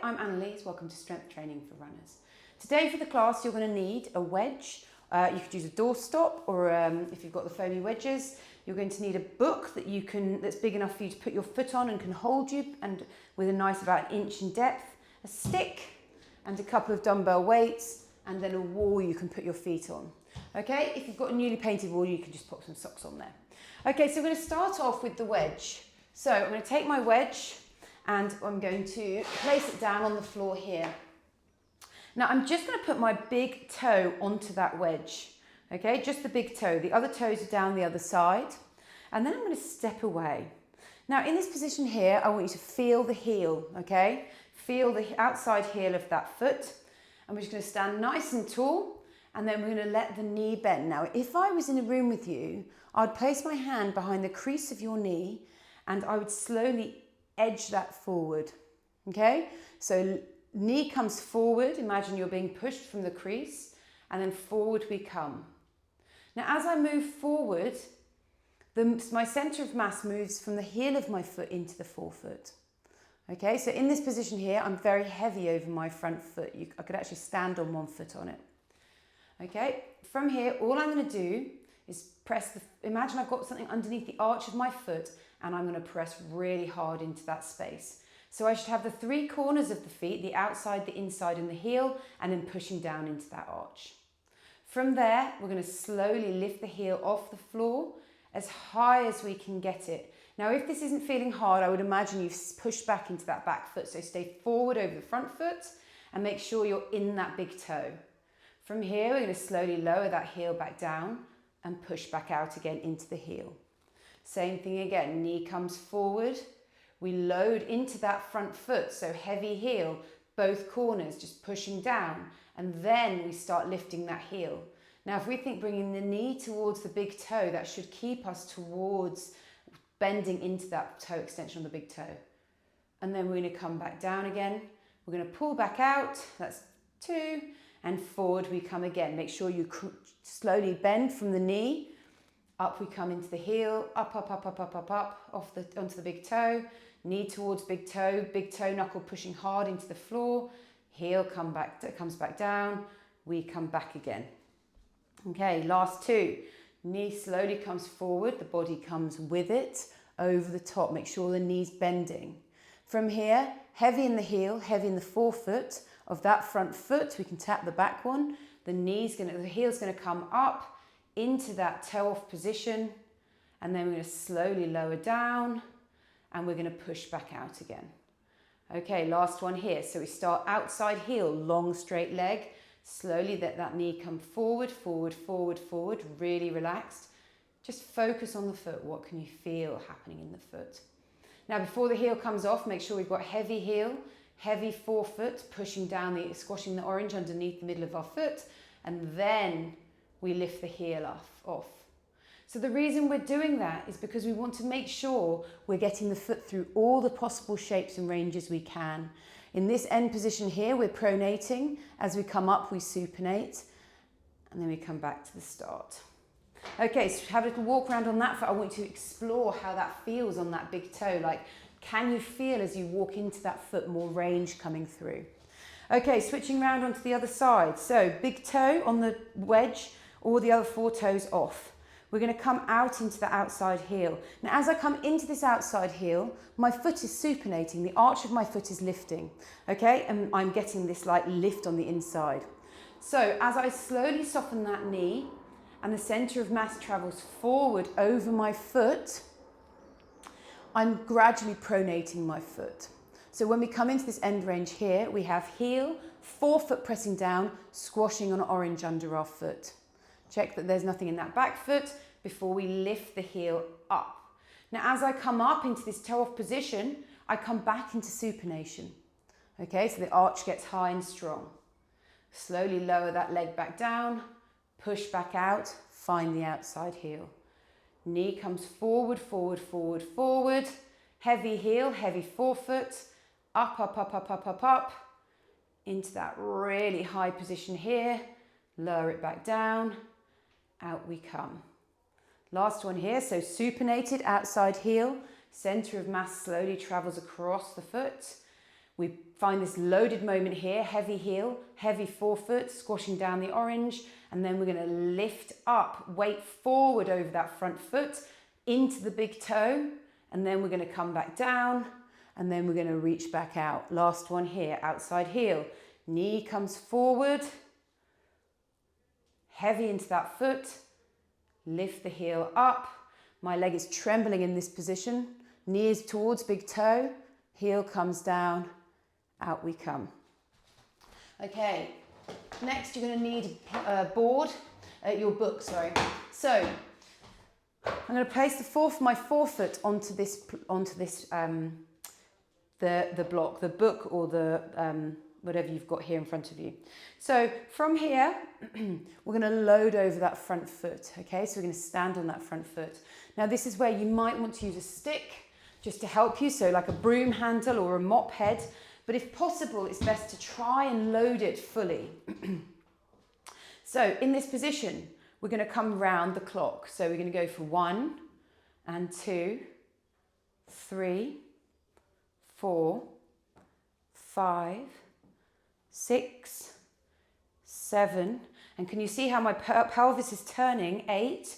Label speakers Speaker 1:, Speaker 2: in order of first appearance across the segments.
Speaker 1: I'm Annalise. Welcome to Strength Training for Runners. Today for the class you're going to need a wedge. You could use a doorstop or if you've got the foamy wedges, you're going to need a book that's big enough for you to put your foot on and can hold you, and with a nice about 1 inch in depth, a stick and a couple of dumbbell weights, and then a wall you can put your feet on. Okay, if you've got a newly painted wall, you can just pop some socks on there. Okay, so we're going to start off with the wedge. So I'm going to take my wedge and I'm going to place it down on the floor here. Now I'm just going to put my big toe onto that wedge. Okay, just the big toe. The other toes are down the other side. And then I'm going to step away. Now in this position here, I want you to feel the heel, okay? Feel the outside heel of that foot. And we're just going to stand nice and tall, and then we're going to let the knee bend. Now if I was in a room with you, I'd place my hand behind the crease of your knee and I would slowly edge that forward, okay? So knee comes forward, imagine you're being pushed from the crease, and then forward we come. Now as I move forward, my center of mass moves from the heel of my foot into the forefoot. Okay, so in this position here, I'm very heavy over my front foot. I could actually stand on one foot on it. Okay, from here, all I'm going to do is imagine I've got something underneath the arch of my foot, and I'm going to press really hard into that space. So I should have the 3 corners of the feet, the outside, the inside, and the heel, and then pushing down into that arch. From there, we're going to slowly lift the heel off the floor as high as we can get it. Now, if this isn't feeling hard, I would imagine you've pushed back into that back foot. So stay forward over the front foot and make sure you're in that big toe. From here, we're going to slowly lower that heel back down and push back out again into the heel. Same thing again, knee comes forward. We load into that front foot, so heavy heel, both corners, just pushing down, and then we start lifting that heel. Now, if we think bringing the knee towards the big toe, that should keep us towards bending into that toe extension on the big toe. And then we're going to come back down again. We're going to pull back out, that's 2, and forward we come again. Make sure you slowly bend from the knee. Up we come into the heel, up, onto the big toe, knee towards big toe knuckle pushing hard into the floor, heel comes back down, we come back again. Okay, last 2. Knee slowly comes forward, the body comes with it, over the top, make sure the knee's bending. From here, heavy in the heel, heavy in the forefoot of that front foot, we can tap the back one, the heel's gonna come up, into that toe off position, and then we're going to slowly lower down and we're going to push back out again. Okay, last one here. So we start outside heel, long straight leg, slowly let that knee come forward, really relaxed. Just focus on the foot. What can you feel happening in the foot? Now before the heel comes off, make sure we've got heavy heel, heavy forefoot, pushing down, squashing the orange underneath the middle of our foot, and then we lift the heel off. So the reason we're doing that is because we want to make sure we're getting the foot through all the possible shapes and ranges we can. In this end position here, we're pronating. As we come up, we supinate, and then we come back to the start. Okay, so have a little walk around on that foot. I want you to explore how that feels on that big toe. Like, can you feel as you walk into that foot more range coming through? Okay, switching around onto the other side. So big toe on the wedge, all the other 4 toes off. We're going to come out into the outside heel. Now as I come into this outside heel, my foot is supinating, the arch of my foot is lifting, okay? And I'm getting this like lift on the inside. So as I slowly soften that knee and the center of mass travels forward over my foot, I'm gradually pronating my foot. So when we come into this end range here, we have heel, forefoot pressing down, squashing on orange under our foot. Check that there's nothing in that back foot before we lift the heel up. Now, as I come up into this toe off position, I come back into supination. Okay, so the arch gets high and strong. Slowly lower that leg back down, push back out, find the outside heel. Knee comes forward, heavy heel, heavy forefoot, up, into that really high position here, lower it back down, out we come. Last one here, so supinated outside heel, center of mass slowly travels across the foot. We find this loaded moment here, heavy heel, heavy forefoot, squashing down the orange, and then we're going to lift up, weight forward over that front foot, into the big toe, and then we're going to come back down, and then we're going to reach back out. Last one here, outside heel. Knee comes forward, heavy into that foot, lift the heel up. My leg is trembling in this position, knee is towards big toe, heel comes down, out we come. Okay, next you're going to need a board, your book, sorry. So I'm going to place my forefoot onto this the block, the book, or the whatever you've got here in front of you. So from here, we're going to load over that front foot. Okay, so we're going to stand on that front foot. Now this is where you might want to use a stick just to help you, so like a broom handle or a mop head. But if possible, it's best to try and load it fully. So in this position, we're going to come round the clock. So we're going to go for 1 and 2, 3, 4, 5, 6, 7. And can you see how my pelvis is turning? 8.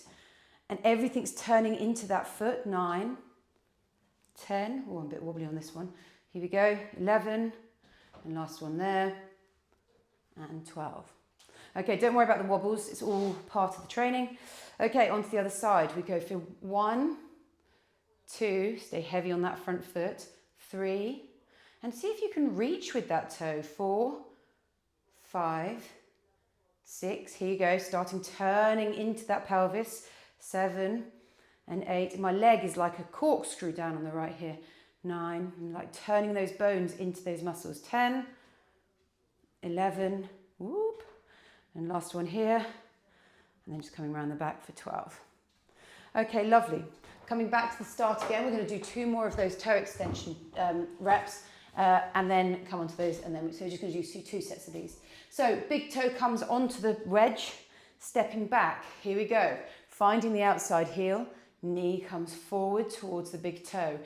Speaker 1: And everything's turning into that foot. 9, 10. Oh, I'm a bit wobbly on this one. Here we go. 11. And last one there. And 12. Okay, don't worry about the wobbles. It's all part of the training. Okay, onto the other side. We go for 1, 2. Stay heavy on that front foot. 3. And see if you can reach with that toe. 4, 5, 6. Here you go. Starting turning into that pelvis. 7 and 8. My leg is like a corkscrew down on the right here. 9. I'm like turning those bones into those muscles. 10, 11. Whoop. And last one here, and then just coming around the back for 12. Okay, lovely. Coming back to the start again, we're going to do 2 more of those toe extension reps, and then come onto those, and then so we're just going to do 2 sets of these. So big toe comes onto the wedge, stepping back. Here we go. Finding the outside heel, knee comes forward towards the big toe.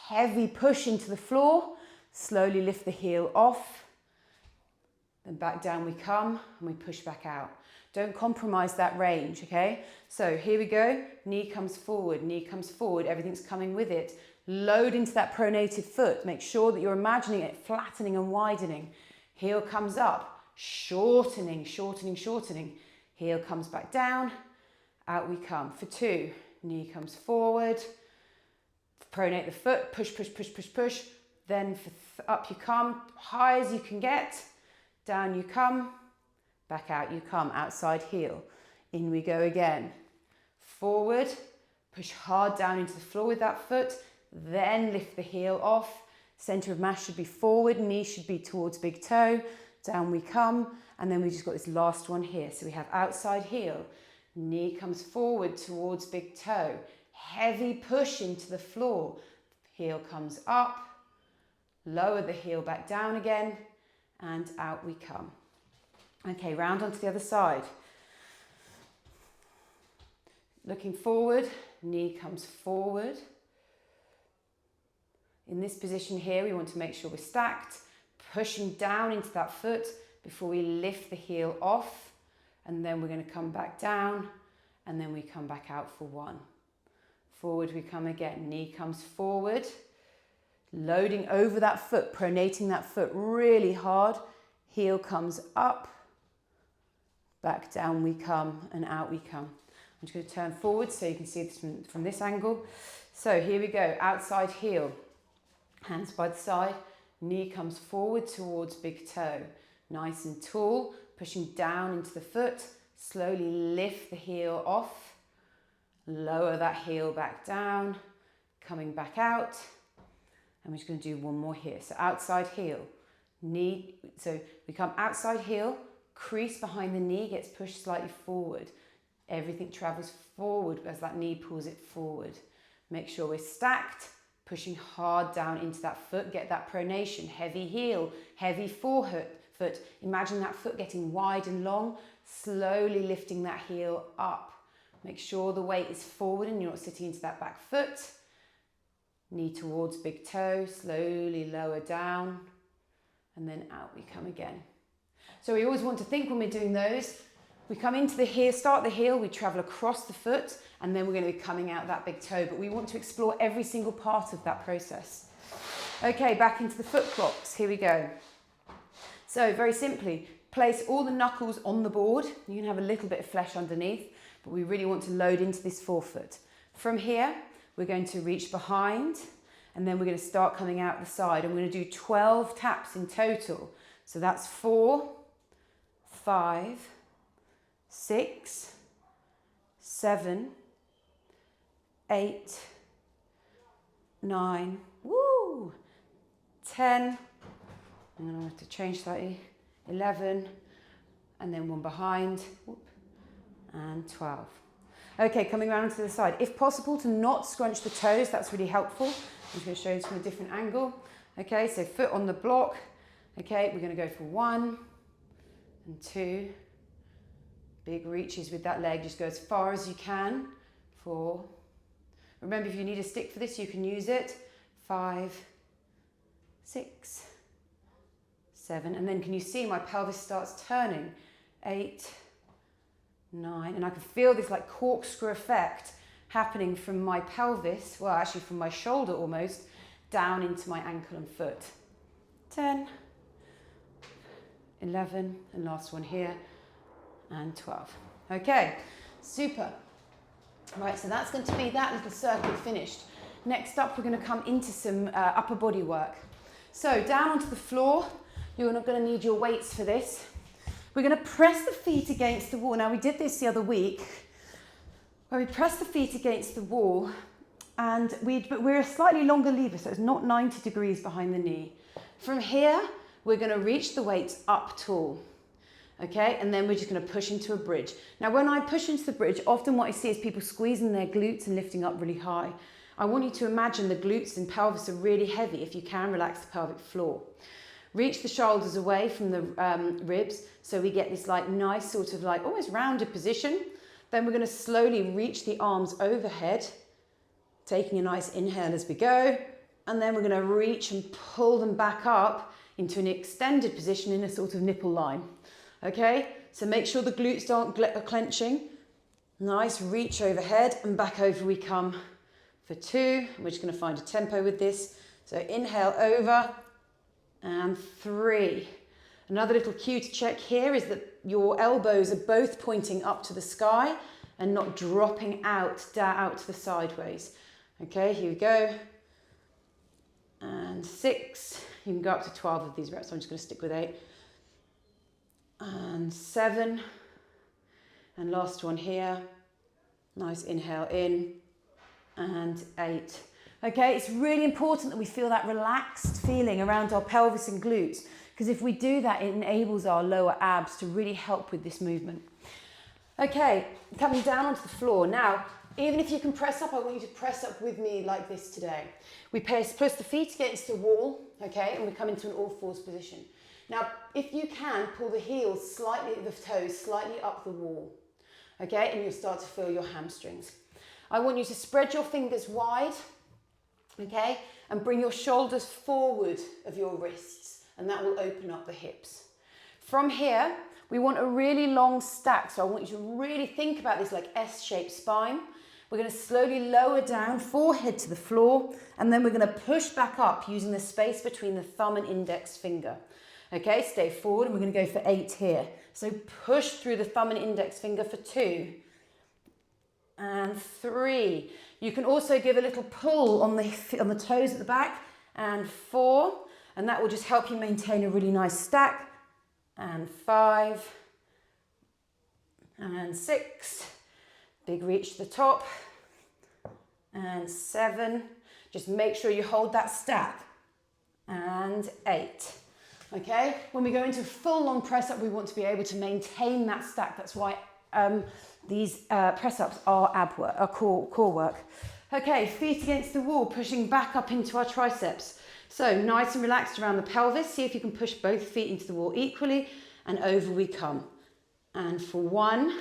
Speaker 1: Heavy push into the floor, slowly lift the heel off. Then back down we come and we push back out. Don't compromise that range, okay? So here we go. Knee comes forward, everything's coming with it. Load into that pronated foot. Make sure that you're imagining it flattening and widening. Heel comes up, shortening, shortening, shortening. Heel comes back down, out we come. For 2, knee comes forward, pronate the foot, push, push, push, push, push. Then for up you come, high as you can get. Down you come, back out you come, outside heel. In we go again. Forward, push hard down into the floor with that foot, then lift the heel off. Center of mass should be forward, knee should be towards big toe. Down we come, and then we just got this last one here. So we have outside heel, knee comes forward towards big toe. Heavy push into the floor. Heel comes up, lower the heel back down again, and out we come. Okay, round onto the other side. Looking forward, knee comes forward. In this position here, we want to make sure we're stacked, pushing down into that foot before we lift the heel off, and then we're going to come back down, and then we come back out for 1. Forward we come again, knee comes forward, loading over that foot, pronating that foot really hard. Heel comes up, back down we come, and out we come. I'm just going to turn forward so you can see this from this angle. So here we go, outside heel, hands by the side, knee comes forward towards big toe. Nice and tall, pushing down into the foot, slowly lift the heel off, lower that heel back down, coming back out. And we're just going to do 1 more here. So outside heel, knee, so we come outside heel, crease behind the knee gets pushed slightly forward. Everything travels forward as that knee pulls it forward. Make sure we're stacked, pushing hard down into that foot, get that pronation, heavy heel, heavy foot. Imagine that foot getting wide and long, slowly lifting that heel up. Make sure the weight is forward and you're not sitting into that back foot. Knee towards big toe, slowly lower down. and then out we come again. So we always want to think when we're doing those, we come into the heel, start the heel, we travel across the foot, and then we're going to be coming out that big toe, but we want to explore every single part of that process. Okay, back into the foot blocks, here we go. So very simply, place all the knuckles on the board. You can have a little bit of flesh underneath, but we really want to load into this forefoot. From here, we're going to reach behind, and then we're going to start coming out the side. And we're going to do 12 taps in total. So that's 4, 5, 6, 7, 8, 9, 10, I'm going to have to change slightly, 11, and then one behind, and 12. Okay, coming around to the side. If possible, to not scrunch the toes, that's really helpful. I'm just going to show you this from a different angle. Okay, so foot on the block. Okay, we're going to go for 1 and 2. Big reaches with that leg, just go as far as you can. 4. Remember, if you need a stick for this, you can use it. 5, 6, 7, and then can you see my pelvis starts turning? 8, 9, and I can feel this like corkscrew effect happening from my pelvis, well actually from my shoulder almost, down into my ankle and foot. 10, 11, and last one here, and 12. Okay, super. Right, so that's going to be that little circle finished. Next up, we're going to come into some upper body work. So down onto the floor, you're not going to need your weights for this. We're going to press the feet against the wall. Now we did this the other week, where we press the feet against the wall, and but we're a slightly longer lever, so it's not 90 degrees behind the knee. From here, we're going to reach the weights up tall. Okay, and then we're just going to push into a bridge. Now when I push into the bridge, often what I see is people squeezing their glutes and lifting up really high. I want you to imagine the glutes and pelvis are really heavy. If you can, relax the pelvic floor. Reach the shoulders away from the ribs, so we get this like nice sort of like almost rounded position. Then we're going to slowly reach the arms overhead, taking a nice inhale as we go. And then we're going to reach and pull them back up into an extended position in a sort of nipple line. Okay, so make sure the glutes aren't clenching. Nice reach overhead and back over we come for 2. We're just going to find a tempo with this. So inhale over and 3. Another little cue to check here is that your elbows are both pointing up to the sky and not dropping out to the sideways. Okay, here we go. And 6. You can go up to 12 of these reps. I'm just going to stick with 8. And 7. And last one here. Nice inhale in. And 8. Okay, it's really important that we feel that relaxed feeling around our pelvis and glutes, because if we do that, it enables our lower abs to really help with this movement. Okay, coming down onto the floor. Now, even if you can press up, I want you to press up with me like this today. We press the feet against the wall, okay, and we come into an all fours position. Now, if you can, pull the heels slightly, the toes slightly up the wall, okay, and you'll start to feel your hamstrings. I want you to spread your fingers wide, okay, and bring your shoulders forward of your wrists, and that will open up the hips. From here, we want a really long stack, so I want you to really think about this like S-shaped spine. We're going to slowly lower down, forehead to the floor, and then we're going to push back up using the space between the thumb and index finger. Okay, stay forward, and we're going to go for 8 here. So push through the thumb and index finger for 2. And 3. You can also give a little pull on the toes at the back. And 4. And that will just help you maintain a really nice stack. And 5. And 6. Big reach to the top. And 7. Just make sure you hold that stack. And 8. Okay, when we go into full long press up, we want to be able to maintain that stack. That's why these press ups are ab work, are core work. Okay, feet against the wall, pushing back up into our triceps. So nice and relaxed around the pelvis. See if you can push both feet into the wall equally, and over we come. And for 1,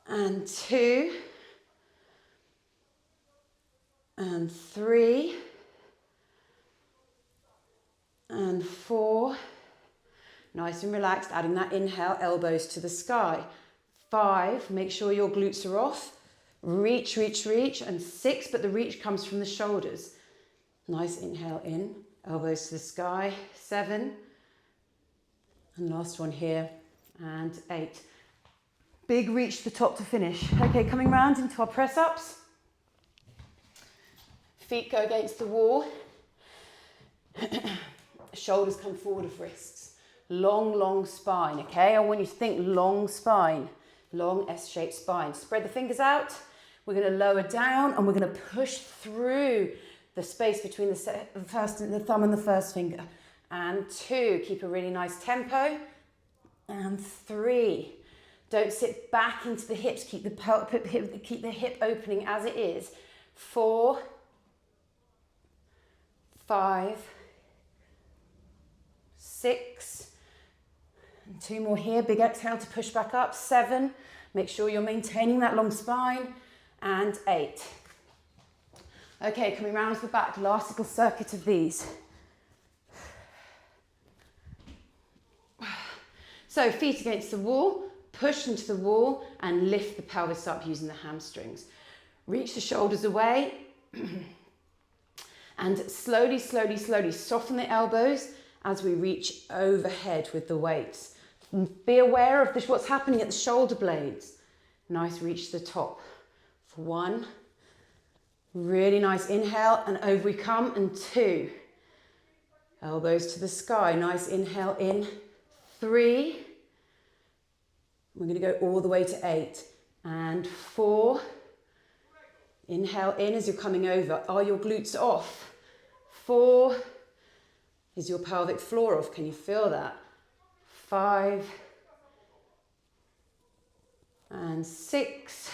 Speaker 1: and 2, and 3, and 4. Nice and relaxed, adding that inhale, elbows to the sky. 5, make sure your glutes are off. Reach, reach, reach, and 6, but the reach comes from the shoulders. Nice inhale in, elbows to the sky. 7, and last one here, and 8. Big reach to the top to finish. Okay, coming round into our press-ups. Feet go against the wall. Shoulders come forward of wrists. Long, long spine, okay? I want you to think long spine, long S-shaped spine. Spread the fingers out. We're going to lower down and we're going to push through the space between the thumb and the first finger. And 2, keep a really nice tempo. And 3, don't sit back into the hips, keep the hip opening as it is. 4, 5, 6, and 2 more here. Big exhale to push back up. 7, make sure you're maintaining that long spine. And 8. Okay, coming round to the back, last little circuit of these. So feet against the wall, push into the wall and lift the pelvis up using the hamstrings. Reach the shoulders away and slowly, slowly, slowly soften the elbows as we reach overhead with the weights. Be aware of this, what's happening at the shoulder blades. Nice reach to the top. For 1, really nice inhale and over we come, and 2. Elbows to the sky, nice inhale in. 3, we're going to go all the way to 8, and 4, inhale in as you're coming over. Are your glutes off? 4, is your pelvic floor off? Can you feel that? 5, and 6,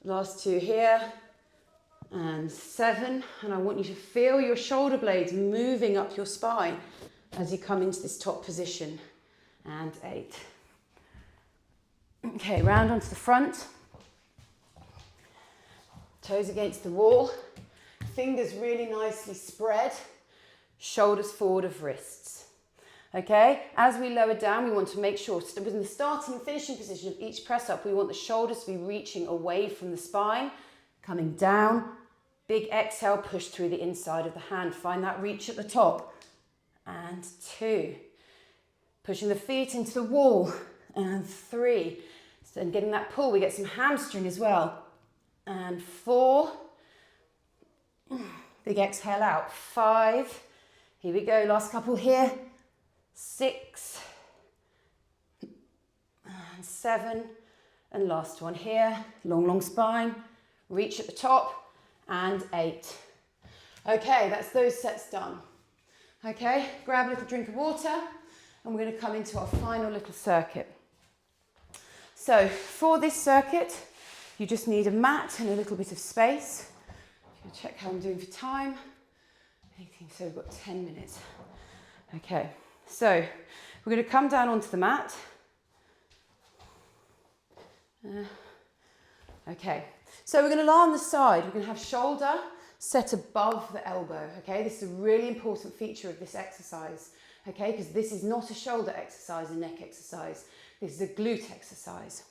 Speaker 1: last 2 here, and 7, and I want you to feel your shoulder blades moving up your spine as you come into this top position, and 8. Okay, round onto the front, toes against the wall, fingers really nicely spread, shoulders forward of wrists. Okay, as we lower down, we want to make sure, within the starting and finishing position of each press up, we want the shoulders to be reaching away from the spine, coming down, big exhale, push through the inside of the hand, find that reach at the top, and 2, pushing the feet into the wall, and 3, so and getting that pull, we get some hamstring as well, and 4, big exhale out, 5, here we go, last couple here, 6, and 7, and last one here, long, long spine, reach at the top, and 8. Okay, that's those sets done. Okay, grab a little drink of water, and we're going to come into our final little circuit. So for this circuit, you just need a mat and a little bit of space. I'm going to check how I'm doing for time. 18, so we've got 10 minutes. Okay, so we're going to come down onto the mat. Okay, so we're going to lie on the side. We're going to have shoulder set above the elbow, okay? This is a really important feature of this exercise, okay? Because this is not a shoulder exercise, a neck exercise. This is a glute exercise.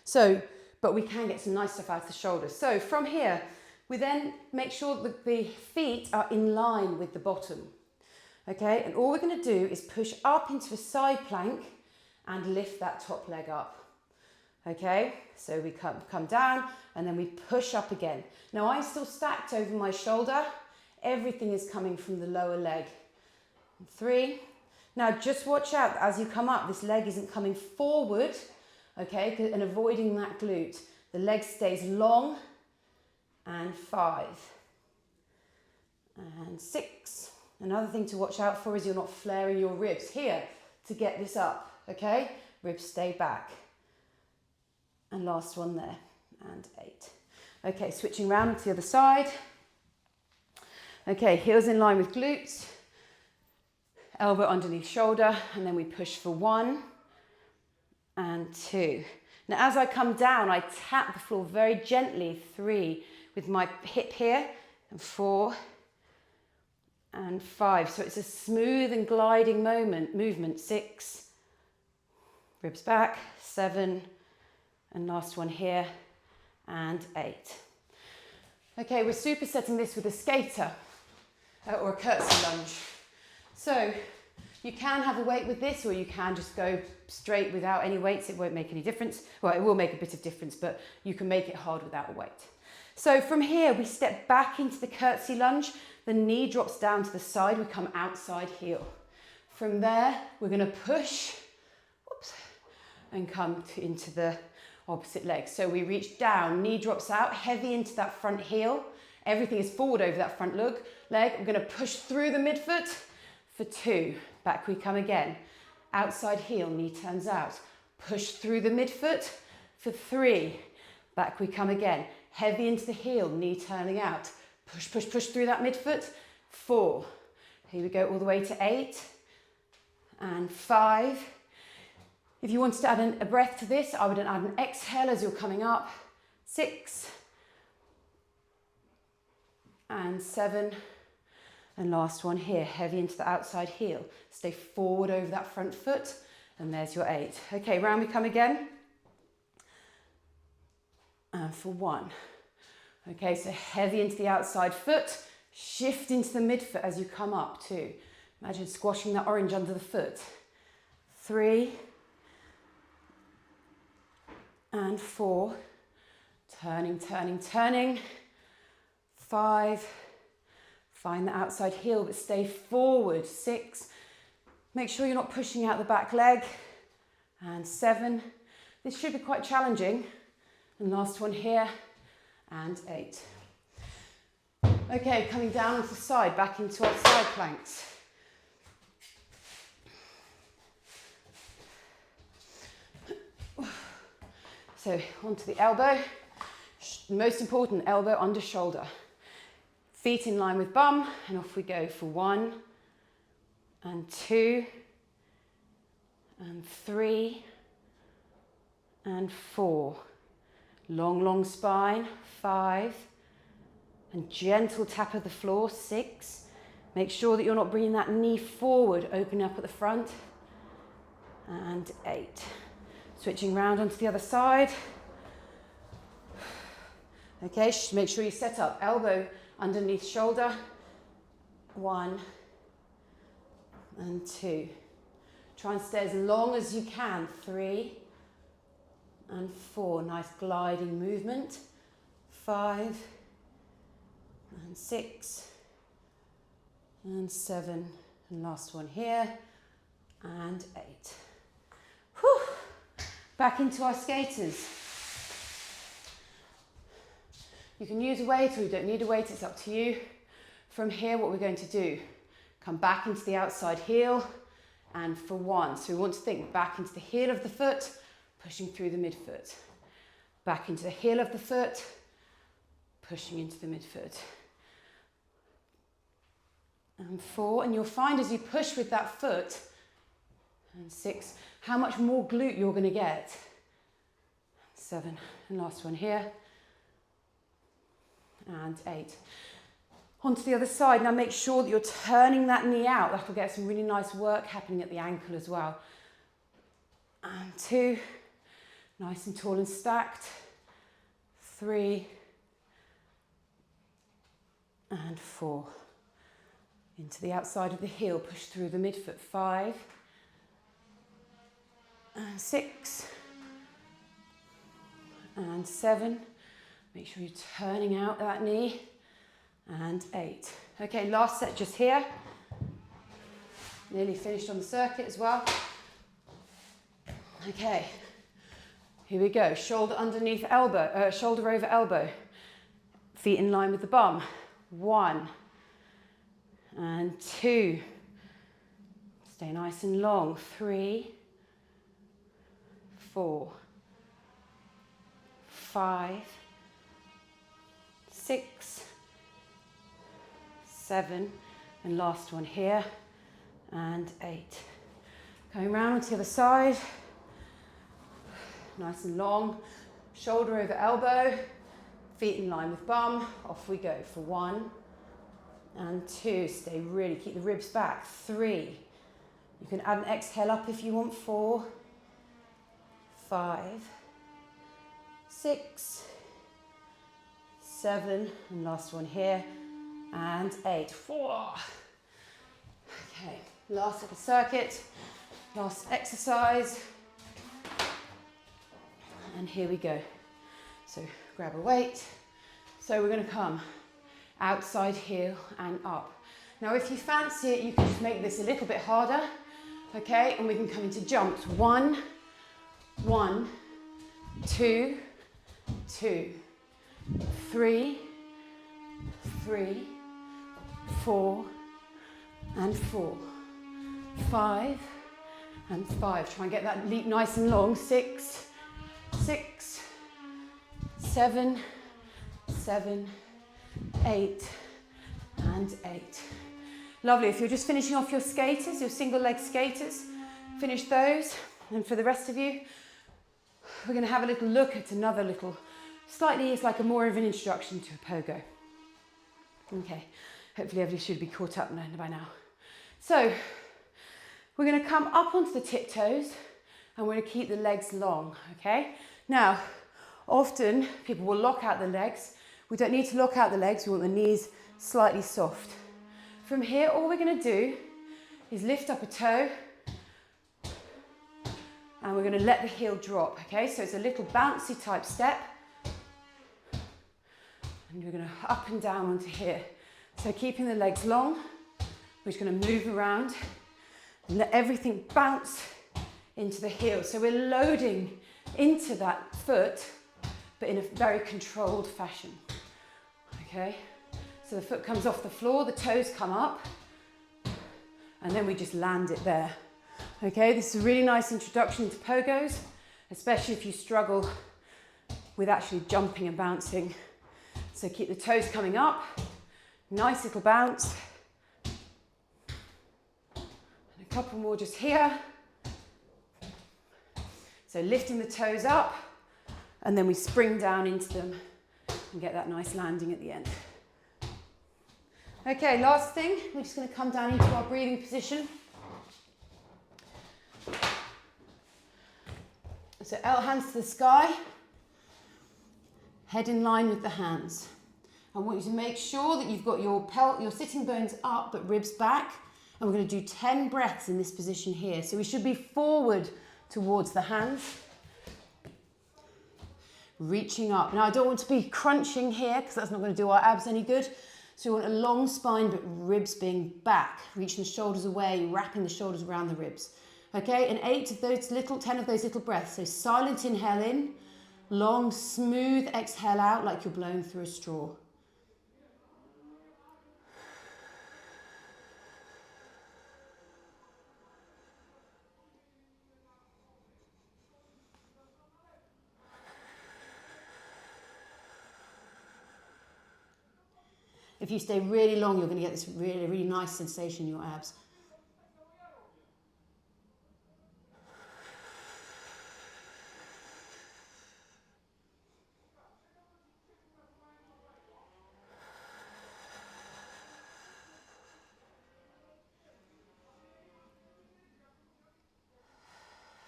Speaker 1: So, but we can get some nice stuff out of the shoulders. So from here, we then make sure that the feet are in line with the bottom, okay? And all we're going to do is push up into a side plank and lift that top leg up. Okay, so we come down and then we push up again. Now I'm still stacked over my shoulder. Everything is coming from the lower leg. 3. Now just watch out as you come up, this leg isn't coming forward, okay, and avoiding that glute. The leg stays long, and 5. And 6. Another thing to watch out for is you're not flaring your ribs here to get this up, okay? Ribs stay back. And last one there, and 8. Okay, switching round to the other side. Okay, heels in line with glutes, elbow underneath shoulder, and then we push for 1 and 2. Now as I come down, I tap the floor very gently, 3, with my hip here, and 4 and 5. So it's a smooth and gliding movement. 6, ribs back, 7, and last one here, and 8. Okay, we're supersetting this with a skater or a curtsy lunge. So you can have a weight with this, or you can just go straight without any weights. It won't make any difference. Well, it will make a bit of difference, but you can make it hard without a weight. So from here, we step back into the curtsy lunge. The knee drops down to the side. We come outside heel. From there, we're going to push, whoops, and come into the opposite leg. So we reach down, knee drops out, heavy into that front heel. Everything is forward over that front leg. We're going to push through the midfoot for 2. Back we come again. Outside heel, knee turns out. Push through the midfoot for 3. Back we come again. Heavy into the heel, knee turning out. Push, push, push through that midfoot. 4. Here we go all the way to 8. And 5. If you wanted to add a breath to this, I would add an exhale as you're coming up. 6. And 7. And last one here, heavy into the outside heel. Stay forward over that front foot. And there's your 8. Okay, round we come again. And for 1. Okay, so heavy into the outside foot. Shift into the midfoot as you come up. 2. Imagine squashing that orange under the foot. 3. And 4. Turning, turning, turning. 5. Find the outside heel, but stay forward. 6. Make sure you're not pushing out the back leg. And 7. This should be quite challenging. And last one here. And 8. Okay, coming down onto the side, back into our side planks. So onto the elbow. Most important, elbow under shoulder. Feet in line with bum, and off we go for 1, and 2, and 3, and 4. Long, long spine, 5, and gentle tap of the floor, 6. Make sure that you're not bringing that knee forward, opening up at the front, and 8. Switching round onto the other side. Okay, make sure you set up, elbow underneath shoulder. 1 and 2. Try and stay as long as you can. 3 and 4. Nice gliding movement. 5 and 6 and 7. And last one here. And 8. Whew. Back into our skaters. You can use a weight or you don't need a weight, it's up to you. From here, what we're going to do, come back into the outside heel, and for 1. So we want to think back into the heel of the foot, pushing through the midfoot. Back into the heel of the foot, pushing into the midfoot. And 4, and you'll find as you push with that foot, and 6, how much more glute you're going to get. 7, and last one here. And 8. Onto the other side. Now make sure that you're turning that knee out. That will get some really nice work happening at the ankle as well. And 2. Nice and tall and stacked. 3. And 4. Into the outside of the heel. Push through the midfoot. 5. And 6. And 7. Make sure you're turning out that knee. And 8. Okay, last set just here. Nearly finished on the circuit as well. Okay, here we go. Shoulder underneath elbow, shoulder over elbow. Feet in line with the bum. 1 and 2. Stay nice and long. 3, 4, 5, 6, 7, and last one here, and 8. Going round onto the other side, nice and long, shoulder over elbow, feet in line with bum, off we go for 1, and 2. Stay really, keep the ribs back. 3. You can add an exhale up if you want. 4, 5, 6, 7, and last one here, and 8. 4. Okay, last little circuit, last exercise, and here we go. So grab a weight. So we're going to come outside heel and up. Now if you fancy it, you can just make this a little bit harder, okay, and we can come into jumps. 1, 1, 2, 2, 3, 3, 4, and 4, 5, and 5. Try and get that leap nice and long. 6, 6, 7, 7, 8, and 8. Lovely. If you're just finishing off your skaters, your single leg skaters, finish those. And for the rest of you, we're going to have a little look at another little, slightly, it's like a more of an introduction to a pogo. Okay, hopefully everybody should be caught up by now. So we're going to come up onto the tiptoes and we're going to keep the legs long, okay? Now, often people will lock out the legs. We don't need to lock out the legs, we want the knees slightly soft. From here, all we're going to do is lift up a toe and we're going to let the heel drop, okay? So it's a little bouncy type step. And we're going to up and down onto here. So keeping the legs long, we're just going to move around and let everything bounce into the heel. So we're loading into that foot, but in a very controlled fashion, okay? So the foot comes off the floor, the toes come up, and then we just land it there. Okay, this is a really nice introduction to pogos, especially if you struggle with actually jumping and bouncing. So keep the toes coming up, nice little bounce. And a couple more just here. So lifting the toes up, and then we spring down into them and get that nice landing at the end. Okay, last thing, we're just going to come down into our breathing position. So hands to the sky, head in line with the hands. I want you to make sure that you've got your sitting bones up but ribs back, and we're going to do 10 breaths in this position here. So we should be forward towards the hands, reaching up. Now I don't want to be crunching here because that's not going to do our abs any good. So we want a long spine but ribs being back, reaching the shoulders away, wrapping the shoulders around the ribs. Okay, and 10 of those little breaths. So silent inhale in, long, smooth exhale out like you're blowing through a straw. If you stay really long, you're going to get this really, really nice sensation in your abs.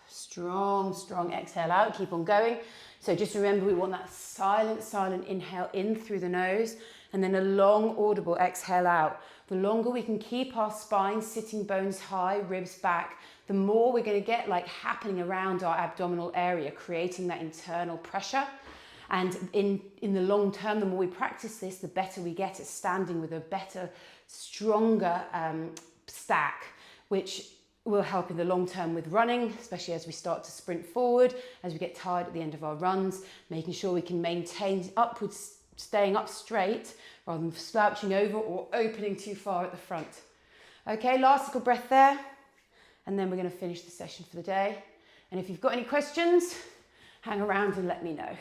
Speaker 1: Strong, strong exhale out, keep on going. So just remember, we want that silent inhale in through the nose and then a long audible exhale out. The longer we can keep our spine, sitting bones high, ribs back, the more we're going to get like happening around our abdominal area, creating that internal pressure. And in the long term, the more we practice this, the better we get at standing with a better, stronger stack, which will help in the long term with running, especially as we start to sprint forward, as we get tired at the end of our runs, making sure we can maintain upwards, staying up straight rather than slouching over or opening too far at the front. Okay, last little breath there, and then we're going to finish the session for the day. And if you've got any questions, hang around and let me know.